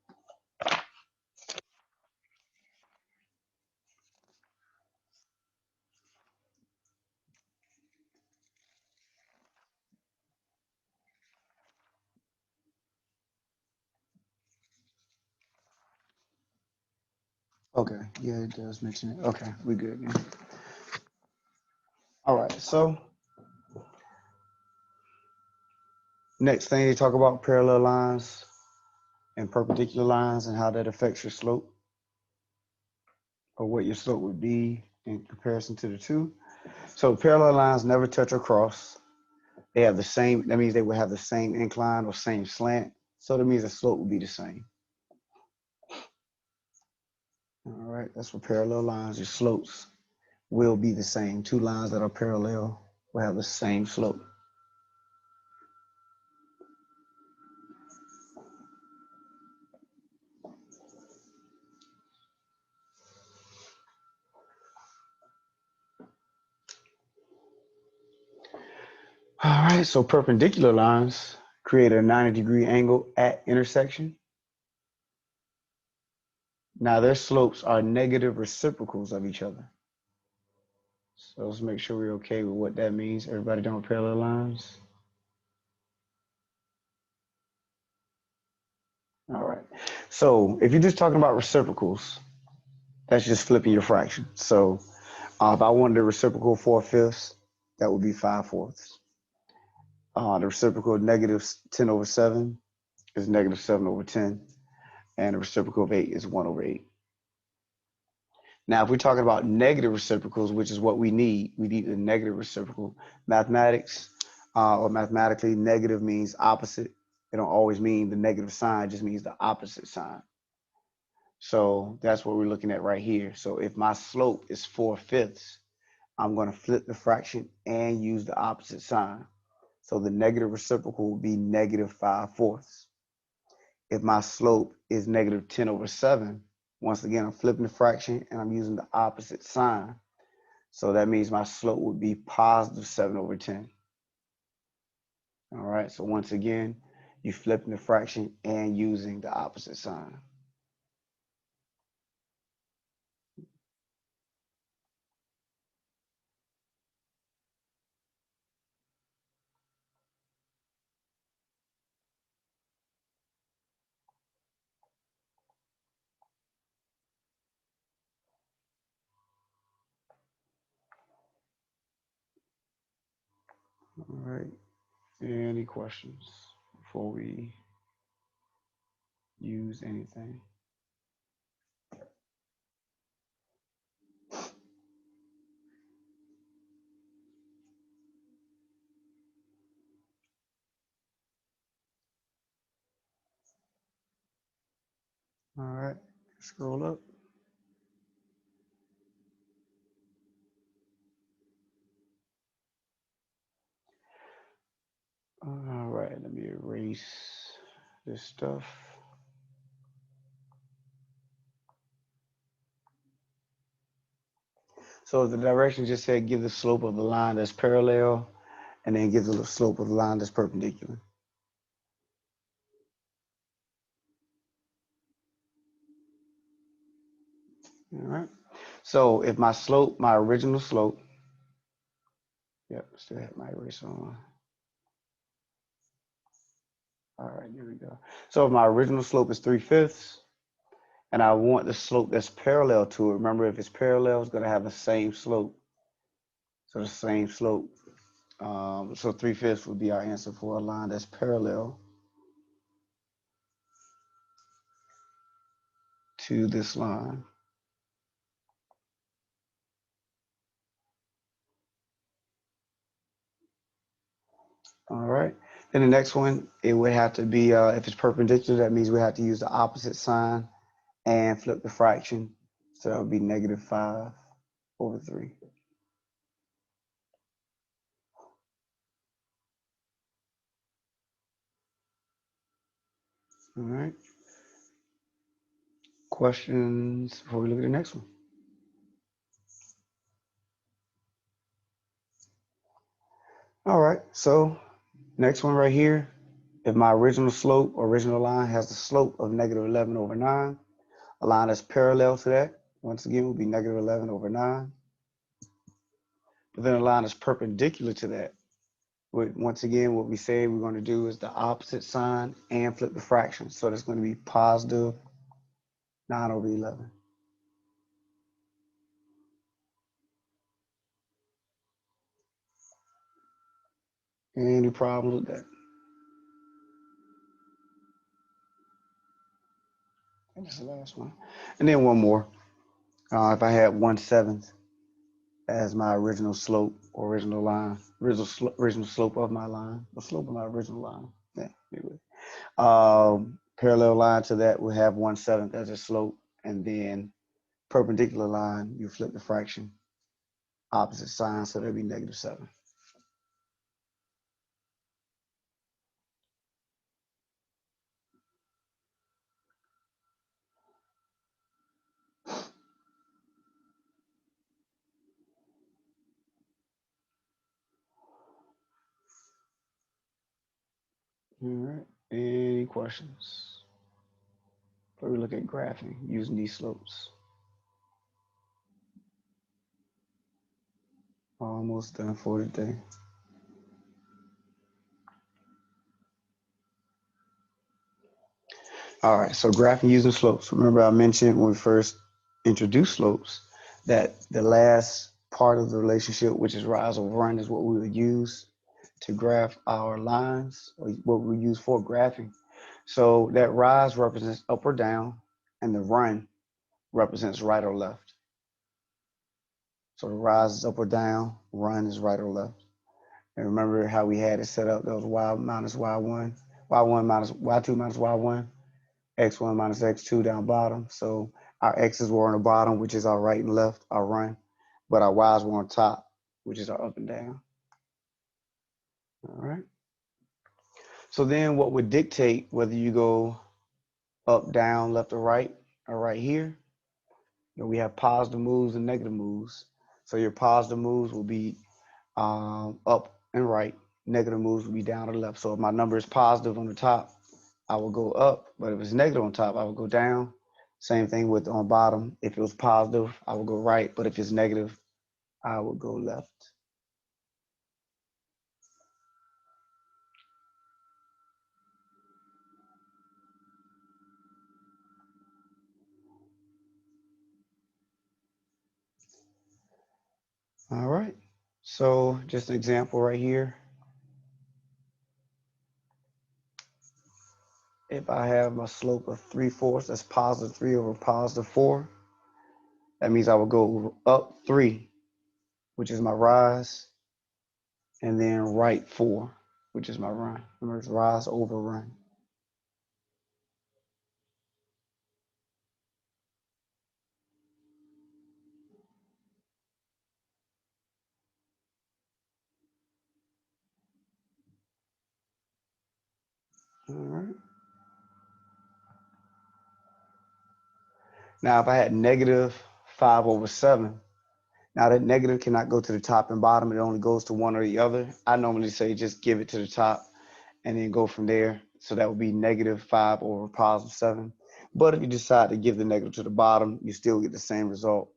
Okay, yeah, it does mention it. Okay, we good then. All right, so next thing they talk about parallel lines and perpendicular lines and how that affects your slope or what your slope would be in comparison to the two. So parallel lines never touch or cross. They have the same, that means they will have the same incline or same slant. So that means the slope will be the same. All right, that's for parallel lines. Your slopes will be the same. Two lines that are parallel will have the same slope. All right, so perpendicular lines create a 90-degree angle at intersection. Now their slopes are negative reciprocals of each other. So let's make sure we're okay with what that means. Everybody done with parallel lines? All right. So if you're just talking about reciprocals, that's just flipping your fraction. So if I wanted a reciprocal 4/5, that would be 5/4. The reciprocal of negative 10 over 7 is negative 7 over 10. And the reciprocal of 8 is 1 over 8. Now, if we're talking about negative reciprocals, which is what we need a negative reciprocal. Mathematics or mathematically, negative means opposite. It don't always mean the negative sign, it just means the opposite sign. So that's what we're looking at right here. So if my slope is 4/5, I'm going to flip the fraction and use the opposite sign. So the negative reciprocal will be negative 5/4. If my slope is negative 10 over 7, once again, I'm flipping the fraction and I'm using the opposite sign. So that means my slope would be positive 7 over 10. All right, so once again, you're flipping the fraction and using the opposite sign. All right, any questions before we use anything? All right, scroll up. All right, let me erase this stuff. So the direction just said give the slope of the line that's parallel and then give the slope of the line that's perpendicular. All right. So if my slope, my original slope, yep, still have my eraser on. All right, here we go. So if my original slope is 3/5, and I want the slope that's parallel to it, remember if it's parallel, it's gonna have the same slope. So the same slope. So 3/5 would be our answer for a line that's parallel to this line. All right. Then the next one, it would have to be, if it's perpendicular, that means we have to use the opposite sign and flip the fraction. So that would be negative 5/3. All right. Questions before we look at the next one? All right. So next one right here. If my original slope or original line has the slope of negative 11 over 9, a line that's parallel to that, once again, will be negative 11 over 9. But then a line that's perpendicular to that, once again, what we say we're going to do is the opposite sign and flip the fraction. So that's going to be positive 9 over 11. Any problems with that? And that's the last one. And then one more. If I had 1/7 as my original slope or original line, original slope of my line, the slope of my original line. Yeah, anyway. Parallel line to that will have 1/7 as a slope, and then perpendicular line, you flip the fraction, opposite sign, so that'll be -7. All right. Any questions? Before we look at graphing using these slopes. Almost done for today. All right, so graphing using slopes. Remember I mentioned when we first introduced slopes that the last part of the relationship, which is rise over run, is what we would use to graph our lines, or what we use for graphing. So that rise represents up or down, and the run represents right or left. So the rise is up or down, run is right or left. And remember how we had it set up, that was y minus y1, y1 minus y2 minus y1, x1 minus x2 down bottom. So our x's were on the bottom, which is our right and left, our run, but our y's were on top, which is our up and down. All right. So then what would dictate whether you go up, down, left, or right here, we have positive moves and negative moves. So your positive moves will be up and right. Negative moves will be down or left. So if my number is positive on the top, I will go up. But if it's negative on top, I will go down. Same thing with on bottom. If it was positive, I will go right. But if it's negative, I will go left. All right. So just an example right here. If I have a slope of 3/4, that's positive 3 over positive 4. That means I will go up 3, which is my rise, and then right 4, which is my run. Remember, it's rise over run. All right. Now, if I had -5/7, now that negative cannot go to the top and bottom. It only goes to one or the other. I normally say just give it to the top and then go from there. So that would be -5/7. But if you decide to give the negative to the bottom, you still get the same result.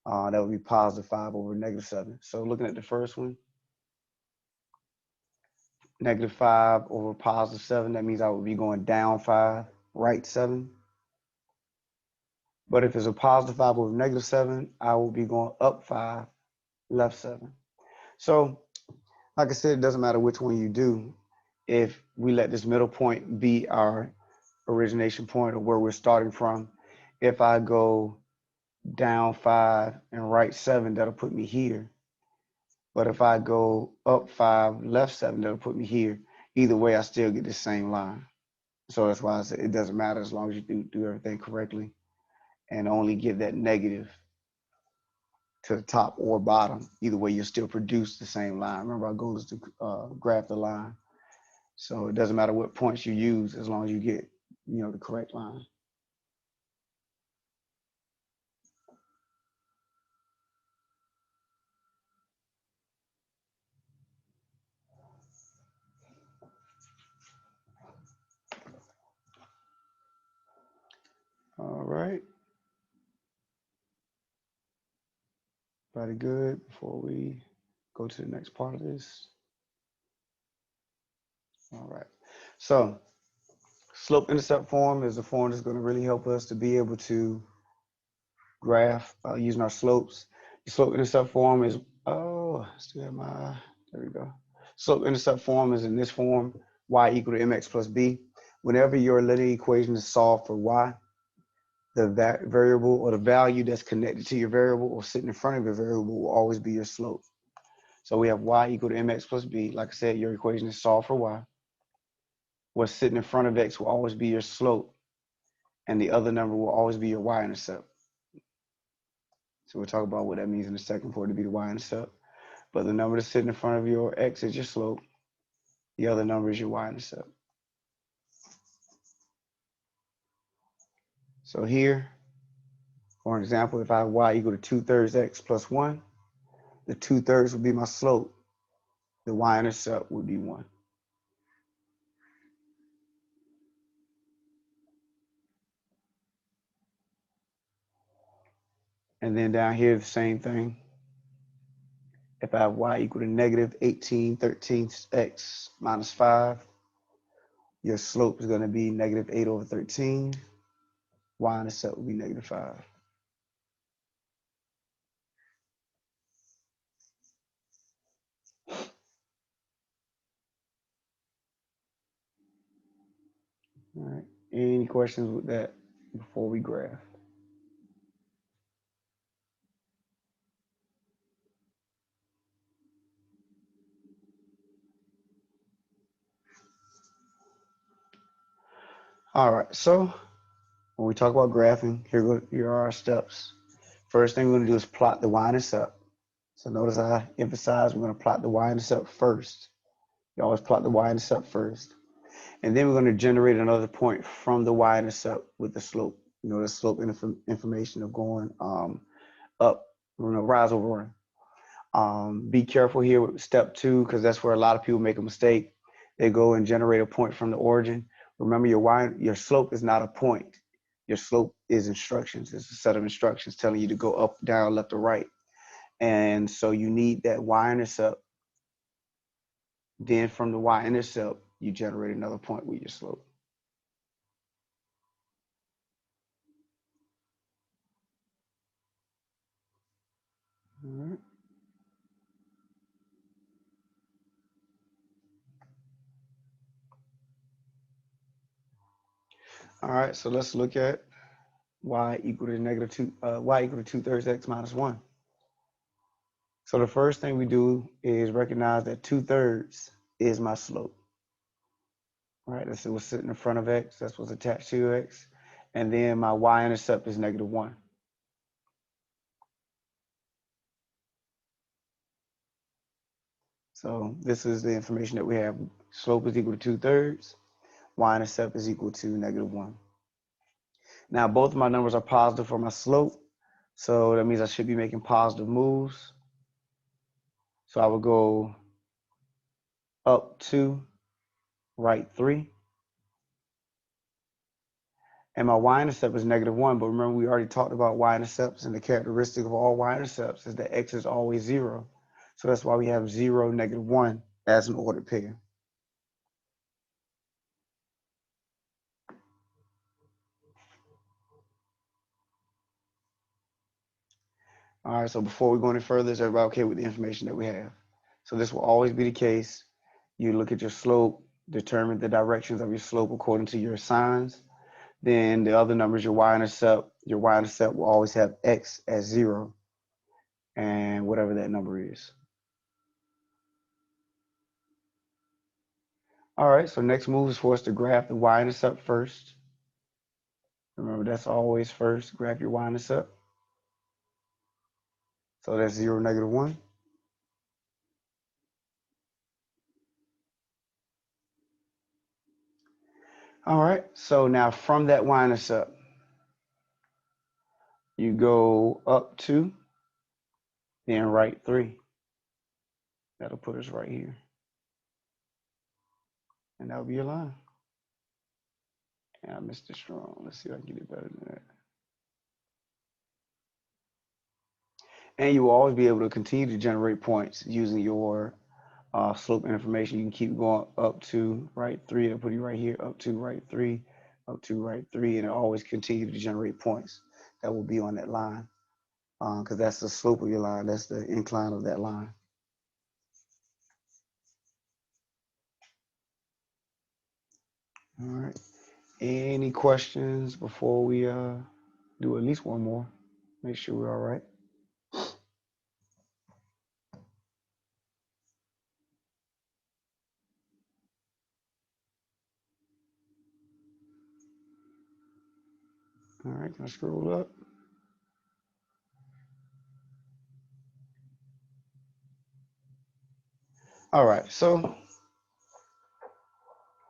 That would be +5/-7. So looking at the first one, -5/+7, that means I would be going down 5, right 7. But if it's a +5/-7, I will be going up 5, left 7. So like I said, it doesn't matter which one you do. If we let this middle point be our origination point or where we're starting from, if I go down 5 and right 7, that'll put me here. But if I go up 5, left 7, that'll put me here. Either way, I still get the same line. So that's why I said it doesn't matter as long as you do everything correctly and only give that negative to the top or bottom. Either way, you'll still produce the same line. Remember, our goal is to graph the line. So it doesn't matter what points you use as long as you get the correct line. All right. Everybody good before we go to the next part of this? All right. So slope-intercept form is the form that's going to really help us to be able to graph using our slopes. The slope-intercept form is, still have my, there we go. Slope-intercept form is in this form, y equal to mx plus b. Whenever your linear equation is solved for y, the variable or the value that's connected to your variable or sitting in front of your variable will always be your slope. So we have y equal to mx plus b. Like I said, your equation is solved for y. What's sitting in front of x will always be your slope, and the other number will always be your y-intercept. So we'll talk about what that means in a second for it to be the y-intercept. But the number that's sitting in front of your x is your slope. The other number is your y-intercept. So here, for example, if I have y equal to 2/3 x plus 1, the 2/3 would be my slope. The y-intercept would be 1. And then down here, the same thing. If I have y equal to negative 18/13 x minus 5, your slope is going to be negative 8/13. Y-intercept will be negative 5. All right. Any questions with that before we graph? All right. So when we talk about graphing, here are our steps. First thing we're going to do is plot the y-intercept. So notice I emphasize we're going to plot the y-intercept first. You always plot the y-intercept first. And then we're going to generate another point from the y-intercept with the slope. The slope information of going up, rise over run. Be careful here with step 2, because that's where a lot of people make a mistake. They go and generate a point from the origin. Remember, your slope is not a point. Your slope is instructions. It's a set of instructions telling you to go up, down, left, or right. And so you need that y-intercept. Then from the y-intercept, you generate another point with your slope. All right. All right, so let's look at y equal to negative 2, y equal to 2/3 x minus 1. So the first thing we do is recognize that 2/3 is my slope. All right, that's what's sitting in front of x, that's what's attached to x. And then my y-intercept is negative 1. So this is the information that we have. Slope is equal to 2/3. Y-intercept is equal to negative 1. Now both of my numbers are positive for my slope. So that means I should be making positive moves. So I would go up 2, right 3. And my y-intercept is negative 1. But remember, we already talked about y-intercepts, and the characteristic of all y-intercepts is that x is always 0. So that's why we have 0, negative 1 as an ordered pair. All right, so before we go any further, is everybody okay with the information that we have? So this will always be the case. You look at your slope, determine the directions of your slope according to your signs. Then the other numbers, your y-intercept will always have x as 0, and whatever that number is. All right, so next move is for us to graph the y-intercept first. Remember, that's always first, graph your y-intercept. So that's 0, negative 1. All right. So now from that y-intercept, you go up 2, then right 3. That'll put us right here. And that'll be your line. And I missed it strong. Let's see if I can get it better than that. And you will always be able to continue to generate points using your slope information. You can keep going up to right 3. It'll put you right here, up to right 3, up to right 3, and it'll always continue to generate points that will be on that line. Because that's the slope of your line. That's the incline of that line. All right. Any questions before we do at least one more? Make sure we're all right. All right, can I scroll up? All right, so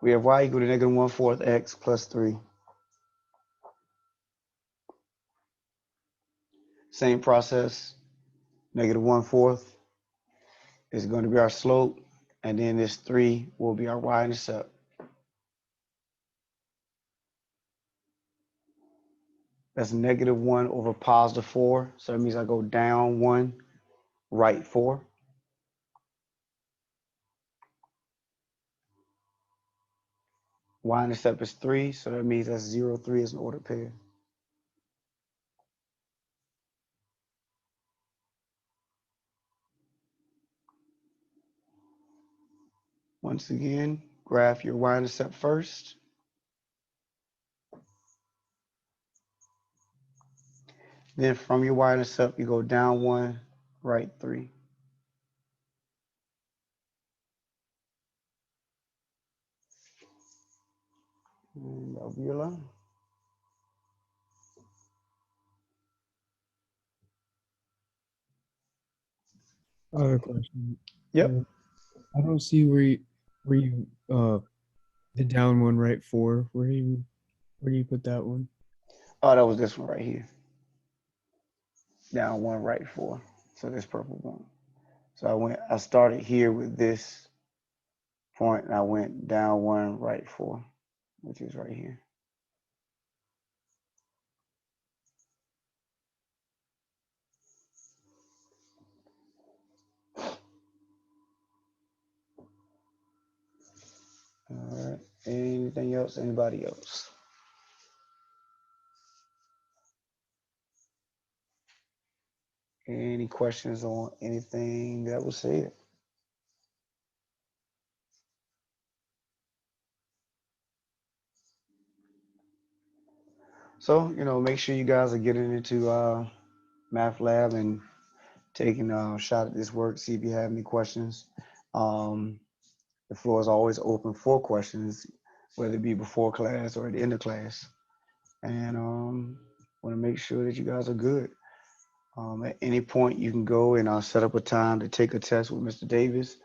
we have y equal to negative 1/4 x plus 3. Same process, negative 1/4 is going to be our slope, and then this 3 will be our y-intercept. That's negative 1 over positive 4, so that means I go down 1, right 4. Y-intercept is 3, so that means that's 0, 3 is an ordered pair. Once again, graph your y-intercept first. Then from your y-intercept, you go down 1, right 3. And that'll be your line. I have a question. Yep. I don't see where you the down one right 4. Where do you put that one? Oh, that was this one right here. Down 1, right 4. So this purple one. So I started here with this point, and I went down 1, right 4, which is right here. All right. Anything else? Anybody else? Any questions on anything that was said? So, make sure you guys are getting into Math Lab and taking a shot at this work, see if you have any questions. The floor is always open for questions, whether it be before class or at the end of class. And want to make sure that you guys are good. At any point, you can go and set up a time to take a test with Mr. Davis.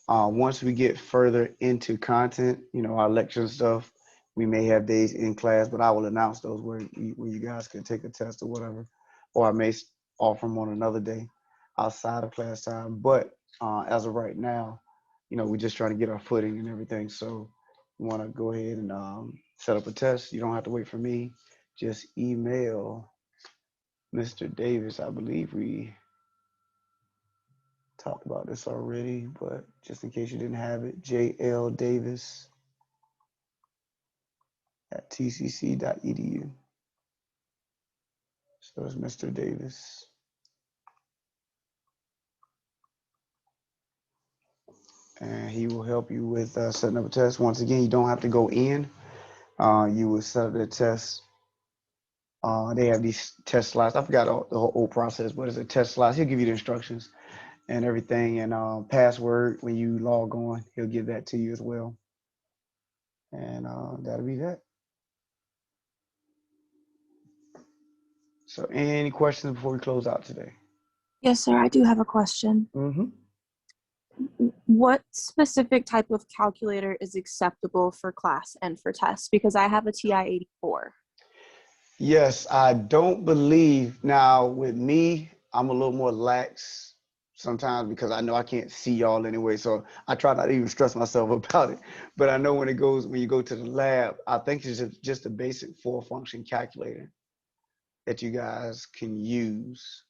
Once we get further into content, our lecture and stuff, we may have days in class, but I will announce those where you guys can take a test or whatever, or I may offer them on another day outside of class time. But as of right now, we're just trying to get our footing and everything. So you want to go ahead and set up a test. You don't have to wait for me. Just email Mr. Davis. I believe we talked about this already, but just in case you didn't have it, jldavis@tcc.edu. So it's Mr. Davis. And he will help you with setting up a test. Once again, you don't have to go in. You will set up the test. They have these test slides. I forgot the whole process, but it's a test slides. He'll give you the instructions and everything, and password when you log on. He'll give that to you as well. And that'll be that. So any questions before we close out today? Yes, sir. I do have a question. Mm-hmm. What specific type of calculator is acceptable for class and for tests? Because I have a TI-84. Yes, I don't believe now with me, I'm a little more lax sometimes because I know I can't see y'all anyway. So I try not to even stress myself about it. But I know when you go to the lab, I think it's just a basic four function calculator that you guys can use.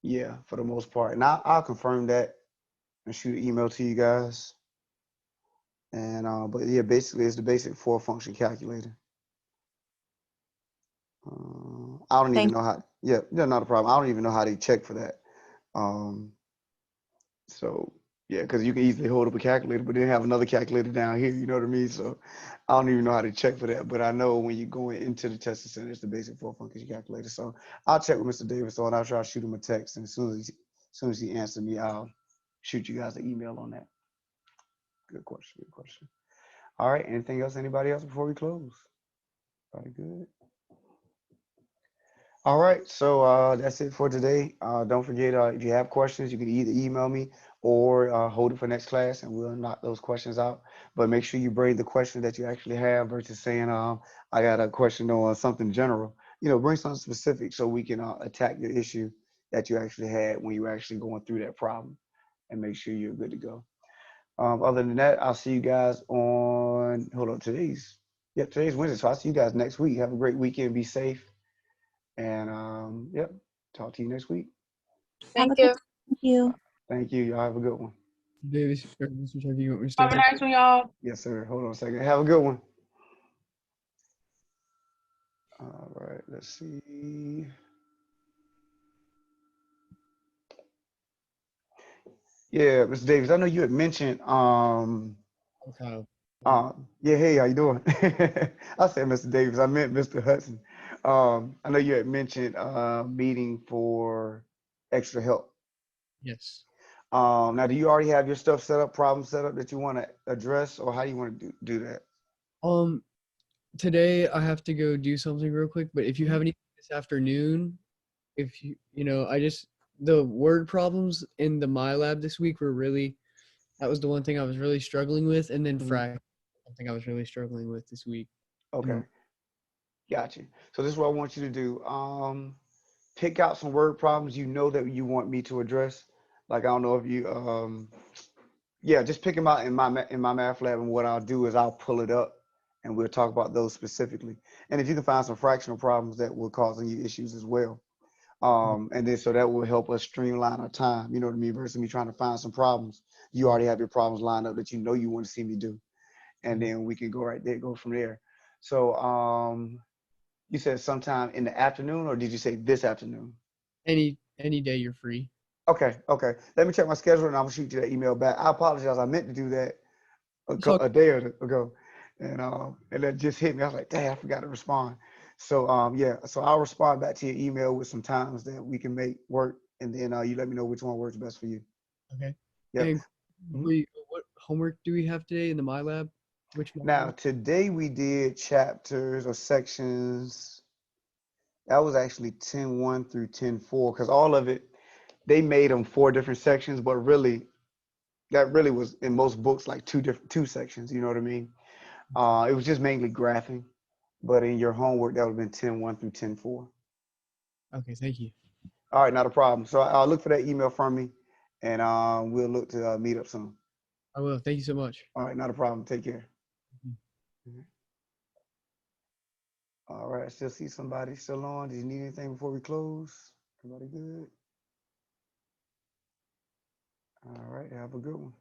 Yeah, for the most part. And I'll confirm that and shoot an email to you guys. And but yeah, basically it's the basic four function calculator. I don't even Thank know how. Yeah, yeah, not a problem. I don't even know how they check for that. Um, so yeah, because you can easily hold up a calculator, but then have another calculator down here. You know what I mean? So I don't even know how to check for that. But I know when you're going into the testing center, it's the basic four function calculator. So I'll check with Mr. Davis on. I'll try to shoot him a text, and as soon as he answers me, I'll shoot you guys an email on that. Good question. Good question. All right. Anything else? Anybody else before we close? Everybody good? All right, so that's it for today. Don't forget, if you have questions, you can either email me or hold it for next class, and we'll knock those questions out. But make sure you bring the question that you actually have versus saying, I got a question on something general. You know, bring something specific so we can attack your issue that you actually had when you were actually going through that problem, and make sure you're good to go. Other than that, I'll see you guys on, hold on, today's Wednesday, so I'll see you guys next week. Have a great weekend. Be safe. And yep, talk to you next week. Have a Thank good you. Thank you. Thank you. Y'all have a good one. Davis or Mr. Chucky, you want me to stay? Have a nice one, y'all. Yes, sir. Hold on a second. Have a good one. All right, let's see. Yeah, Mr. Davis, I know you had mentioned Okay. yeah, hey, how you doing? I said Mr. Davis, I meant Mr. Hudson. I know you had mentioned meeting for extra help. Yes. Now do you already have your stuff set up, problem set up that you want to address, or how do you want to do that? Today I have to go do something real quick, but if you have anything this afternoon, if the word problems in the My Lab this week were really, that was the one thing I was really struggling with, and then frac, something I was really struggling with this week. Okay. Got you. So this is what I want you to do. Pick out some word problems you know that you want me to address. Like I don't know if you yeah, just pick them out in my math lab, and what I'll do is I'll pull it up and we'll talk about those specifically. And if you can find some fractional problems that will causing you issues as well. And then so that will help us streamline our time, you know what I mean, versus me trying to find some problems. You already have your problems lined up that you know you want to see me do. And then we can go right there, go from there. So you said sometime in the afternoon, or did you say this afternoon? Any day you're free. Okay, okay. Let me check my schedule and I'll shoot you that email back. I apologize. I meant to do that a day ago, and that just hit me. I was like, "Dang, I forgot to respond." So yeah. So I'll respond back to your email with some times that we can make work, and then you let me know which one works best for you. Okay. Yep. And what homework do we have today in the My Lab? Which My Now Lab? today we did chapters or sections. That was actually 10.1 through 10.4 because all of it, they made them 4 different sections, but really that really was in most books like two sections. You know what I mean? It was just mainly graphing, but in your homework that would have been 10.1 through 10.4. Okay, thank you. All right, not a problem. So I'll look for that email from me, and we'll look to meet up soon. I will. Thank you so much. All right, not a problem. Take care. All right, I still see somebody still on. Do you need anything before we close? Everybody good? All right, have a good one.